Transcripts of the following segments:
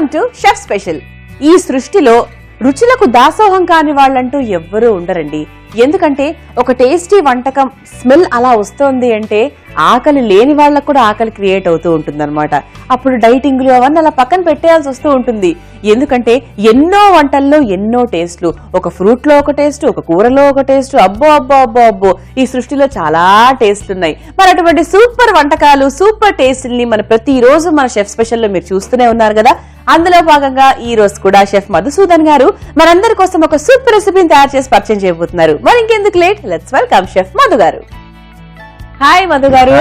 Welcome to chef special. ఈ సృష్టిలో రుచులకు దాసోహం కాని వాళ్ళంటూ ఎవ్వరూ ఉండరండి. ఎందుకంటే ఒక టేస్టీ వంటకం స్మెల్ అలా వస్తోంది అంటే ఆకలి లేని వాళ్ళకు కూడా ఆకలి క్రియేట్ అవుతూ ఉంటుందన్నమాట. అప్పుడు డైటింగ్లు అవన్నీ అలా పక్కన పెట్టేయాల్సి వస్తూ ఉంటుంది. ఎందుకంటే ఎన్నో వంటల్లో ఎన్నో టేస్ట్లు, ఒక ఫ్రూట్ లో ఒక టేస్ట్, ఒక కూరలో ఒక టేస్ట్, అబ్బో అబ్బో అబ్బో అబ్బో ఈ సృష్టిలో చాలా టేస్ట్లు ఉన్నాయి. మరి అటువంటి సూపర్ వంటకాలు, సూపర్ టేస్ట్ని మన ప్రతిరోజు మన షెఫ్ స్పెషల్ లో మీరు చూస్తూనే ఉన్నారు కదా. అందులో భాగంగా ఈ రోజు కూడా షెఫ్ మధుసూదన్ గారు మనందరి కోసం ఒక సూపర్ రెసిపీని తయారు చేసి పరిచయం చేయబోతున్నారు. మరి ఇంకెందుకు late, let's welcome chef Madhu గారు. హాయ్ మధు గారు,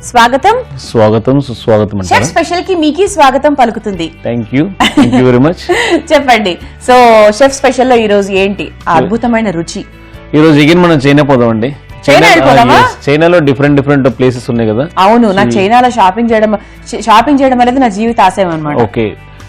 స్వాగతం. స్వాగతం, సుస్వాగతం. షెఫ్ స్పెషల్ కి మీకు స్వాగతం పలుకుతుంది. Thank you very much. చెప్పండి, సో షెఫ్ స్పెషల్ లో ఈ రోజు ఏంటి అద్భుతమైన రుచి? ఈ రోజు ఎగిన్ మనం చైనా పోదాం అండి. చైనాలో డిఫరెంట్ ప్లేసెస్ ఉన్నాయి కదా. అవును, నాకు చైనాలో షాపింగ్ చేయడం అనేది నా జీవిత ఆశయం అన్నమాట. ఓకే,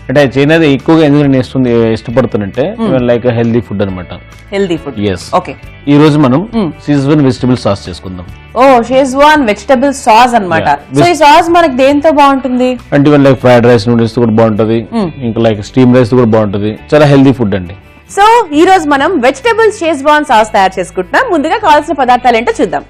అంటే చైనా ఎక్కువగా ఎందుకు ఇష్టపడుతుందంటే లైక్ హెల్దీ ఫుడ్ అనమాట. Healthy food. ఎస్. ఓకే, ఈ రోజు మనం షెజ్వాన్ వెజిటబుల్ సాస్ చేసుకుందాం. ఓ, షెజ్వాన్ వెజిటబుల్ సాస్ అన్నమాట. సో ఈ సాస్ మనకి దేంతో బాగుంటుంది అంటే even like fried rice, noodles కూడా బాగుంటది, ఇంకా లైక్ స్టీమ్ రైస్ కూడా బాగుంటది. చాలా హెల్దీ ఫుడ్ అండి. సో ఈ రోజు మనం వెజిటబుల్ షెజ్వాన్ సాస్ తయారు చేసుకుంటున్నాం. ముందుగా కావాల్సిన పదార్థాలు ఏంటో చూద్దాం.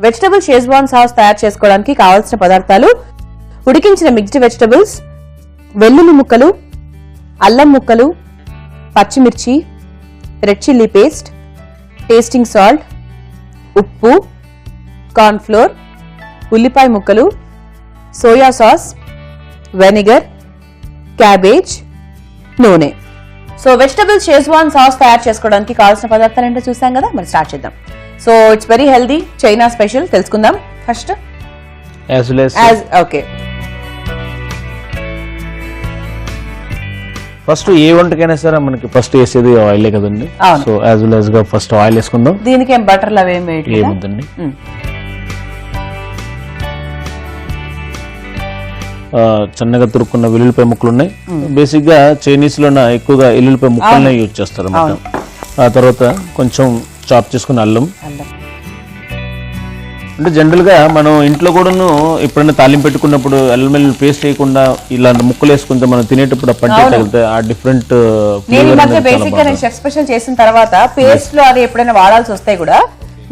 వెజిటబుల్ షెజ్వాన్ సాస్ తయారు చేసుకోవడానికి కావాల్సిన పదార్థాలు: ఉడికించిన మిక్స్డ్ వెజిటబుల్స్, వెల్లుల్లి ముక్కలు, అల్లం ముక్కలు, పచ్చిమిర్చి, red chilli paste, tasting salt, ఉప్పు, కార్న్ ఫ్లోర్, ఉల్లిపాయ ముక్కలు, సోయా సాస్, వెనిగర్, క్యాబేజ్, నూనె. సో వెజిటబుల్ షెజ్వాన్ సాస్ తయారు చేసుకోవడానికి కావాల్సిన పదార్థాలు ఏంటో చూసాం కదా, మరి స్టార్ట్ చేద్దాం. So it's very healthy, China special. తెలుసుకుందాం ఫస్ట్. ఓకే, ఫస్ట్ ఏ వంటకైనా సరే మనకి ఫస్ట్ వేసేది ఆయిలే కదండి. సో యాజ్ వెల్ యాజ్ గా ఫస్ట్ ఆయిల్ వేసుకుందాం. దీనికి ఏం బటర్లు అవి ఏముందండి. చిన్నగా తురుక్కున్న వెల్లుల్లిపాయ ముక్కలు ఉన్నాయి. బేసిక్ గా చైనీస్ లో ఎక్కువగా వెల్లుల్లిపాయ ముక్కలనే యూజ్ చేస్తారు అన్నమాట. ఆ తర్వాత కొంచెం చాప్ చేసుకున్న అల్లం. అంటే జనరల్ గా మనం ఇంట్లో కూడాను ఎప్పుడైనా తాలింపు పెట్టుకున్నప్పుడు అల్లం వెల్లుల్లి పేస్ట్ వేయకుండా ఇలాంటి ముక్కలు వేసుకుంటే మనం తినేటప్పుడు పంట తగిలితే ఆ డిఫరెంట్. బేసిక్ గా నేను షెఫ్ స్పెషల్ చేసిన తర్వాత పేస్ట్ లో అది ఎప్పుడైనా వాడాల్సి వస్తే కూడా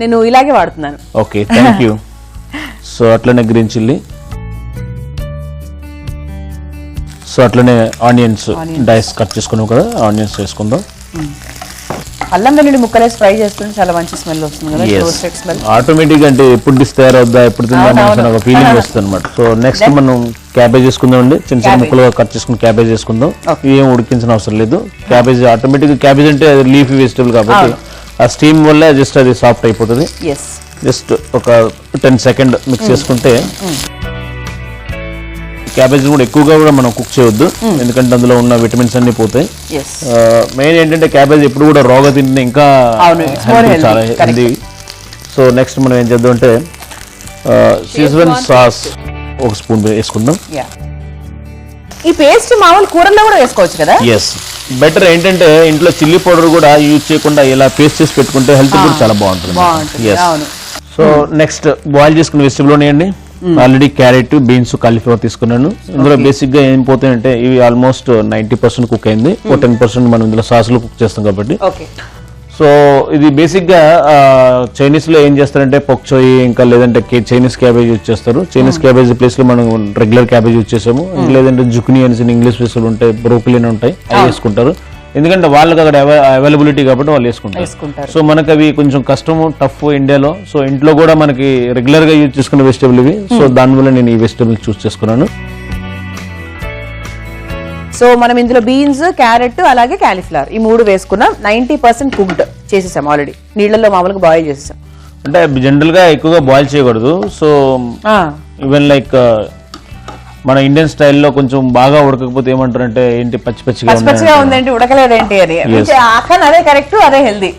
నేను ఇలాగే వాడుతున్నాను. Okay, thank you. సో అట్లనే గ్రీన్ చిల్లీ, సో అట్లనే ఆనియన్స్ డైస్ కట్ చేసుకున్నాం కదా, ఆనియన్స్ వేసుకుందాం. అల్లం వెల్లుల్లి ముక్కలేసి ఫ్రై చేస్తుంటే చాలా మంచి స్మెల్ వస్తుంది కదా, రోస్టెడ్ స్మెల్. ఆటోమేటిక్ అంటే ఎప్పుడు డిష్ తయారవుద్దా, ఎప్పుడు తిందాం ఒక ఫీలింగ్ వస్తుంది అనమాట. సో నెక్స్ట్ మనం క్యాబేజ్ వేసుకుందాం అండి. చిన్న చిన్న ముక్కలుగా కట్ చేసుకుని క్యాబేజ్ వేసుకుందాం. ఏం ఉడికించిన అవసరం లేదు. క్యాబేజ్ ఆటోమేటిక్, క్యాబేజ్ అంటే లీఫీ వెజిటబుల్ కాబట్టి ఆ స్టీమ్ వల్ల జస్ట్ అది సాఫ్ట్ అయిపోతుంది. జస్ట్ ఒక 10 సెకండ్ మిక్స్ చేసుకుంటే. క్యాబేజ్ కూడా ఎక్కువగా కూడా మనం కుక్ చేయొద్దు, ఎందుకంటే అందులో ఉన్న విటమిన్స్ అన్ని పోతాయి. మెయిన్ ఏంటంటే క్యాబేజ్ ఎప్పుడు కూడా రోగా తింటే ఇంకా చాలా హెల్దీ. సో నెక్స్ట్ మనం ఏం చేద్దాం అంటే షెజ్వాన్ సాస్ ఒక స్పూన్ వేసుకుందాం. ఈ పేస్ట్ మామూలు కూరల్లో కూడా వేసుకోవచ్చు కదా. ఎస్, బెటర్ ఏంటంటే ఇంట్లో చిల్లీ పౌడర్ కూడా యూజ్ చేయకుండా ఇలా పేస్ట్ చేసి పెట్టుకుంటే హెల్త్ కూడా చాలా బాగుంటుంది. సో నెక్స్ట్ బాయిల్ చేసుకున్న వెజిటబుల్ ఉన్నాయండి. ఆల్రెడీ క్యారెట్, బీన్స్, కాలీఫ్లవర్ తీసుకున్నాను. ఇందులో బేసిక్ గా ఏం పోతాయంటే ఇవి ఆల్మోస్ట్ 90% కుక్ అయింది. 10% మనం ఇందులో సాస్ లో కుక్ చేస్తాం కాబట్టి. సో ఇది బేసిక్ గా చైనీస్ లో ఏం చేస్తారంటే పొక్చోయి, ఇంకా లేదంటే చైనీస్ క్యాబేజ్ యూజ్ చేస్తారు. చైనీస్ క్యాబేజ్ ప్లేస్ లో మనం రెగ్యులర్ క్యాబేజ్ యూజ్ చేసాము. లేదంటే జుకినీ అని ఇంగ్లీష్ వేసులు ఉంటాయి, బ్రోకలీ అని ఉంటాయి, అవి వేసుకుంటారు. ఎందుకంటే వాళ్ళకి అక్కడ అవైలబిలిటీ కాబట్టి వాళ్ళు వేసుకుంటారు. సో మనకు అవి కొంచెం కష్టము, టఫ్ ఇండియాలో. సో ఇంట్లో కూడా మనకి రెగ్యులర్ గా యూజ్ చేసుకున్న వెజిటబుల్ ఇవి. సో దానివల్ల నేను ఈ వెజిటబుల్ చూస్ చేసుకున్నాను. సో మనం ఇందులో బీన్స్, క్యారెట్, అలాగే కాలీఫ్లవర్ ఈ 3 వేసుకున్నాం. 90% కుక్డ్ చేసేసాం ఆల్రెడీ. నీళ్ళలో మామూలుగా బాయిల్ చేసేసాం. అంటే జనరల్ గా ఎక్కువగా బాయిల్ చేయకూడదు. సో ఈవెన్ లైక్ మన ఇండియన్ స్టైల్లో కొంచెం బాగా ఉడకపోతే ఏమంటారంటే ఏంటి పచ్చి పచ్చిగా ఉందేంటి, ఉడకలేదేంటి అని. అదే కరెక్ట్, అదే healthy.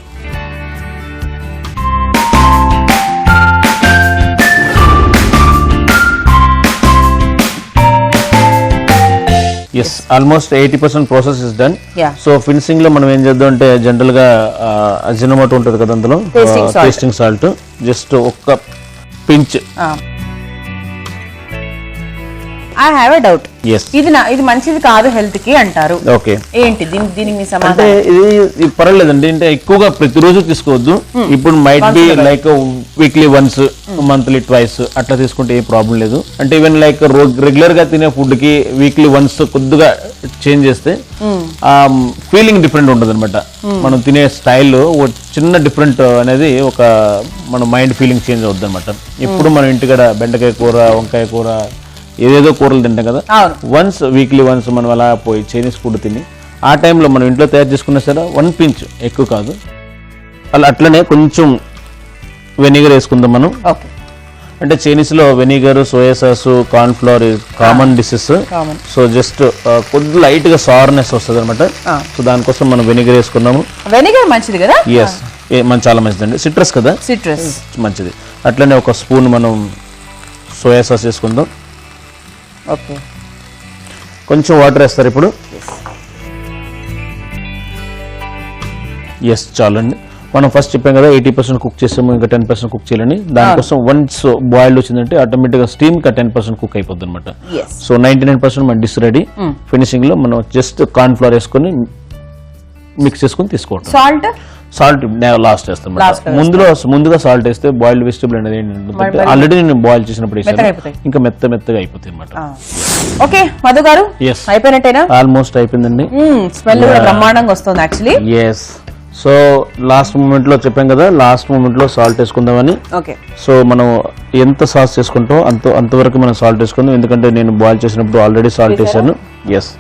Yes almost 80% process is done. Yeah. So finishing లో మనం ఏం చేద్దాం అంటే జనరల్ గా అజినోమోటో ఉంటుంది కదా అందులో, టేస్టింగ్ సాల్ట్ జస్ట్ ఒక్క pinch. I have a doubt, yes ఇది మంచిది కాదు హెల్త్ కి అంటారు. ఓకే, ఏంటి దీనికి మీ అంటే సమాధానం? ఇది పర్వాలేదండి, అంటే ఎక్కువగా ప్రతిరోజు తీసుకోవద్దు. ఇప్పుడు might be like weekly once, monthly twice అట్లా తీసుకుంటే ఏ ప్రాబ్లం లేదు. అంటే ఈవెన్ లైక్ రెగ్యులర్ గా తినే ఫుడ్ కి వీక్లీ వన్స్ కొద్దిగా చేంజ్ చేస్తే ఫీలింగ్ డిఫరెంట్ ఉంటుంది అనమాట. మనం తినే స్టైల్ చిన్న డిఫరెంట్ అనేది ఒక మన మైండ్ ఫీలింగ్ చేంజ్ అవుతుంది అనమాట. ఇప్పుడు మనం ఇంటికాడ బెండకాయ కూర, వంకాయ కూర, ఏదేదో కూరలు తింటాం కదా, వన్స్ వీక్లీ వన్స్ మనం అలా పోయి చైనీస్ ఫుడ్ తిని ఆ టైంలో మనం ఇంట్లో తయారు చేసుకున్నా సరే 1 pinch, ఎక్కువ కాదు, అట్లనే కొంచెం వెనిగర్ వేసుకుందాం మనం. అంటే చైనీస్ లో vinegar, soya sauce, corn flour common dishes. So just కొద్ది లైట్ గా సార్నెస్ వస్తుంది అనమాట. సో దానికోసం మనం వెనిగర్ వేసుకున్నాము. వెనిగర్ మంచిది కదా? ఎస్, చాలా మంచిదండి, సిట్రస్ కదా, సిట్రస్ మంచిది. అట్లనే ఒక స్పూన్ మనం సోయా సాస్ వేసుకుందాం. ఓకే, కొంచెం వాటర్ వేస్తారు ఇప్పుడు. ఎస్, చాలండి. మనం ఫస్ట్ చెప్పాం కదా 80% కుక్ చేసాము, ఇంకా 10% కుక్ చేయాలని. దానికోసం వన్స్ బాయిల్డ్ వచ్చిందంటే ఆటోమేటిక్గా స్టీమ్ కా 10% కుక్ అయిపోద్ది అనమాట. సో 99% మన డిష్ రెడీ. ఫినిషింగ్ లో మనం జస్ట్ కార్న్ ఫ్లోర్ వేసుకొని మిక్స్ చేసుకుని తీసుకోవడం. సాల్ట్ లాస్ట్ వేస్తాం. ముందుగా సాల్ట్ వేస్తే బాయిల్డ్ వెజిటబుల్ అనేది ఏంటంటే ఆల్రెడీ నేను బాయిల్ చేసినప్పుడు వేసాను, ఇంకా మెత్తగా అయిపోతుంది అనమాట. ఓకే మధు గారు, అయిపోయినట్టేనా? ఆల్మోస్ట్ అయిపోయిందండి. స్మెల్ కూడా బ్రహ్మాండంగా వస్తుంది actually. Yes, so last moment లో చెప్పాం కదా, లాస్ట్ మూమెంట్ లో సాల్ట్ వేసుకుందామని. సో మనం ఎంత సాస్ చేసుకుంటామో అంతవరకు మనం సాల్ట్ వేసుకుందాం, ఎందుకంటే నేను బాయిల్ చేసినప్పుడు ఆల్రెడీ సాల్ట్ వేసాను. ఎస్,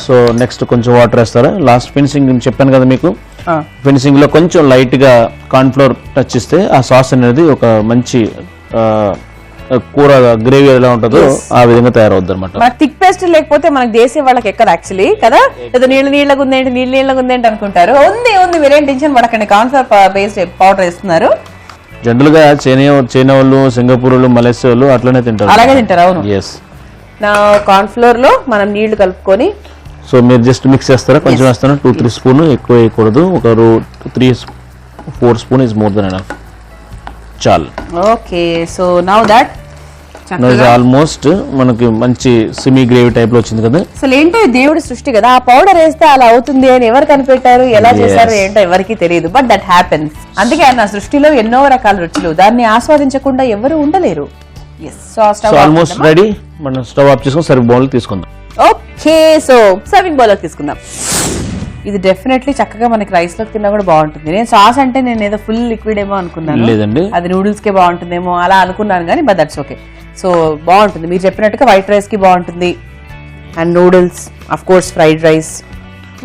సో నెక్స్ట్ కొంచెం వాటర్ వేస్తారా. లాస్ట్ ఫినిషింగ్ చెప్పాను కదా మీకు, ఫినిషింగ్ లో కొంచెం లైట్ గా కార్న్ ఫ్లోర్ టచ్ ఇస్తే ఆ సాస్ అనేది ఒక మంచి కూర గ్రేవీ ఎలా ఉంటుందో ఆ విధంగా తయారవుద్ది అనమాట. థిక్ పేస్ట్ లేకపోతే మనకి దేశీ వాళ్ళకి ఎక్కడ యాక్చువల్లీ కదా, ఏదో నీళ్ళగా ఉందేంటి నీళ్ళగా ఉందేంటి అనుకుంటారు. ఉంది, మీరేం టెన్షన్ పడకండి, కార్న్ ఫ్లోర్ పేస్ట్ పౌడర్ వేస్తున్నారు. జనరల్ గా చైనా వాళ్ళు, సింగపూర్ వాళ్ళు, మలేషియా వాళ్ళు అట్లనే తింటారు, అలాగే తింటారు. అవును. ఎస్, నా కార్న్ ఫ్లోర్ లో మనం నీళ్లు కలుపుకొని, సో మీరు జస్ట్ మిక్స్ చేస్తారా, కొంచెం వేస్తాను, 2-3 స్పూన్, ఎక్కువ వేయకూడదు, ఒక 3-4 spoon is more than enough, చాలు. Okay, so now that almost మనకి మంచి సిమీ గ్రేవీ టైప్ లో వచ్చింది కదా. అసలు ఏంటో దేవుడి సృష్టి కదా, ఆ పౌడర్ వేస్తే అలా అవుతుంది అని ఎవరు కనిపెట్టారు, ఎలా చేశారు ఏంటో ఎవరికి తెలియదు, బట్ దట్ హ్యాపెన్స్. అందుకే నా సృష్టిలో ఎన్నో రకాల రుచులు, దాన్ని ఆస్వాదించకుండా ఎవరు ఉండలేరు. Almost ready. మనం స్టవ్ ఆఫ్ చేసుకుని సర్వింగ్ బౌల్ తీసుకుందాం. ఓకే, సో సర్వింగ్ బౌల్ తీసుకుందాం. ఇది డెఫినెట్లీ చక్కగా మనకి రైస్ లో తిన్నా కూడా బాగుంటుంది. నేను సాస్ అంటే నేను ఏదో ఫుల్ లిక్విడ్ ఏమో అనుకున్నాను, లేదండి అది నూడిల్స్ కే బాగుంటుందేమో అలా అనుకున్నాను, కానీ బట్ దట్స్ ఓకే. సో బాగుంటుంది, మీరు చెప్పినట్టుగా వైట్ రైస్ కి బాగుంటుంది, and noodles, of course fried rice.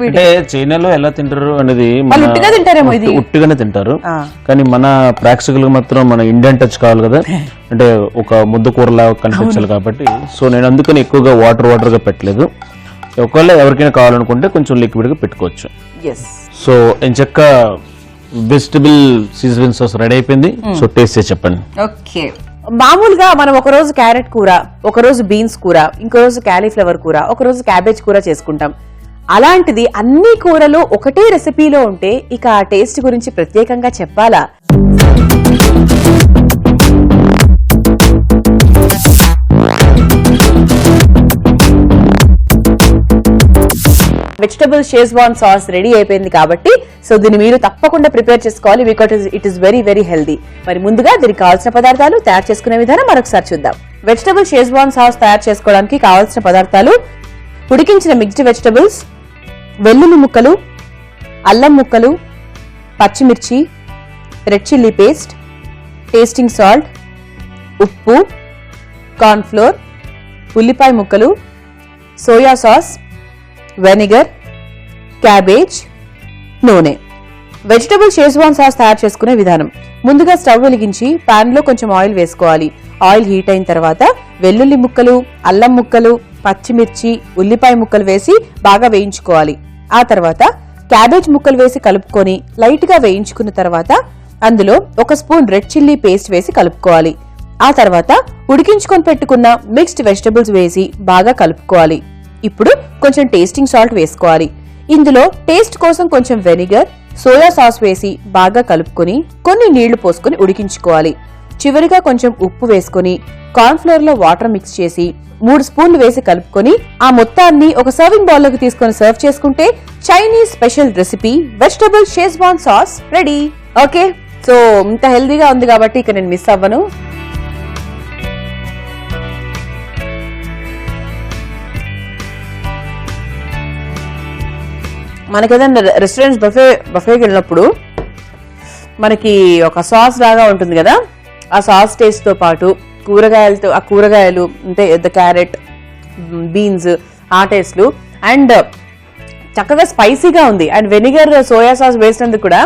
అంటే చైనాలో ఎలా తింటారు అనేది ఉట్టిగా తింటారేమో, ఇది ఉట్టిగానే తింటారు, కానీ మన ప్రేక్షకులకు మాత్రం మన ఇండియన్ టచ్ కావాలి కదా, అంటే ఒక ముద్ద కూరలా కనిపించాలి కాబట్టి. సో నేను అందుకని ఎక్కువగా వాటర్ గా పెట్టలేదు. ఒకవేళ ఎవరికైనా కావాలనుకుంటే కొంచెం లిక్విడ్ గా పెట్టుకోవచ్చు. సో ఎంచక్క వెజిటబుల్ సీజనింగ్ సాస్ రెడీ అయిపోయింది. సో టేస్ట్ చేసి చెప్పండి. ఓకే, మామూలుగా మనం ఒక రోజు క్యారెట్ కూర, ఒక రోజు బీన్స్ కూర, ఇంకో రోజు క్యాలీఫ్లవర్ కూర, ఒక రోజు క్యాబేజ్ కూర చేసుకుంటాం. అలాంటిది అన్ని కూరలు ఒకటే రెసిపీలో ఉంటే ఇక ఆ టేస్ట్ గురించి ప్రత్యేకంగా చెప్పాలా? వెజిటబుల్ షేజ్వాన్ సాస్ రెడీ అయిపోయింది కాబట్టి, సో దీన్ని మీరు తప్పకుండా ప్రిపేర్ చేసుకోవాలి, because it is very very healthy. మరి ముందుగా దీనికి కావాల్సిన పదార్థాలు, తయారు చేసుకునే విధానం మరొకసారి చూద్దాం. వెజిటబుల్ షేజ్వాన్ సాస్ తయారు చేసుకోవడానికి కావాల్సిన పదార్థాలు: ఉడికించిన మిక్స్డ్ వెజిటబుల్స్, వెల్లుల్లి ముక్కలు, అల్లం ముక్కలు, పచ్చిమిర్చి, red chilli paste, tasting salt, ఉప్పు, కార్న్ ఫ్లోర్, ఉల్లిపాయ ముక్కలు, సోయా సాస్, వెనిగర్, క్యాబేజ్, నూనె. వెజిటబుల్ షేజ్వాన్ సాస్ తయారు చేసుకునే విధానం: ముందుగా స్టవ్ వెలిగించి పాన్ లో కొంచెం ఆయిల్ వేసుకోవాలి. ఆయిల్ హీట్ అయిన తర్వాత వెల్లుల్లి ముక్కలు, అల్లం ముక్కలు, పచ్చిమిర్చి, ఉల్లిపాయ ముక్కలు వేసి బాగా వేయించుకోవాలి. ఆ తర్వాత క్యాబేజ్ ముక్కలు వేసి కలుపుకొని లైట్ గా వేయించుకున్న తర్వాత అందులో 1 స్పూన్ రెడ్ చిల్లీ పేస్ట్ వేసి కలుపుకోవాలి. ఆ తర్వాత ఉడికించుకొని పెట్టుకున్న మిక్స్డ్ వెజిటబుల్స్ వేసి బాగా కలుపుకోవాలి. ఇప్పుడు కొంచెం టేస్టింగ్ సాల్ట్ వేసుకోవాలి. ఇందులో టేస్ట్ కోసం కొంచెం వెనిగర్, సోయా సాస్ వేసి బాగా కలుపుకొని కొన్ని నీళ్లు పోసుకొని ఉడికించుకోవాలి. చివరిగా కొంచెం ఉప్పు వేసుకొని కార్న్ ఫ్లోర్ లో వాటర్ మిక్స్ చేసి 3 స్పూన్లు వేసి కలుపుకొని ఆ మొత్తాన్ని ఒక సర్వింగ్ బౌల్ లోకి తీసుకొని సర్వ్ చేసుకుంటే Chinese special recipe vegetable schezwan sauce ready. Okay, so ఇంత హెల్దీగా ఉంది కాబట్టి ఇక నేను మిస్ అవ్వను. మనకేదైనా రెస్టారెంట్స్ బఫేకి వెళ్ళినప్పుడు మనకి ఒక సాస్ లాగా ఉంటుంది కదా, ఆ సాస్ టేస్ట్ తో పాటు కూరగాయలు అంటే క్యారెట్, బీన్స్ ఆ టేస్ట్లు అండ్ చక్కగా స్పైసీగా ఉంది. అండ్ వెనిగర్, సోయా సాస్ వేసినందుకు కూడా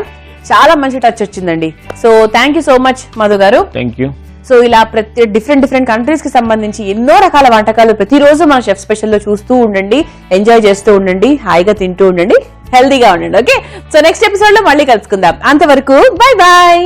చాలా మంచి టచ్ వచ్చిందండి. So thank you so much Madhu garu. Thank you. So ఇలా ప్రతి డిఫరెంట్ కంట్రీస్ కి సంబంధించి ఎన్నో రకాల వంటకాలు ప్రతిరోజు మన షెఫ్ స్పెషల్ లో చూస్తూ ఉండండి, ఎంజాయ్ చేస్తూ ఉండండి, హాయిగా తింటూ ఉండండి, హెల్దీగా ఉండండి. ఓకే, సో నెక్స్ట్ ఎపిసోడ్ లో మళ్ళీ కలుసుకుందాం. అంతవరకు బై బాయ్.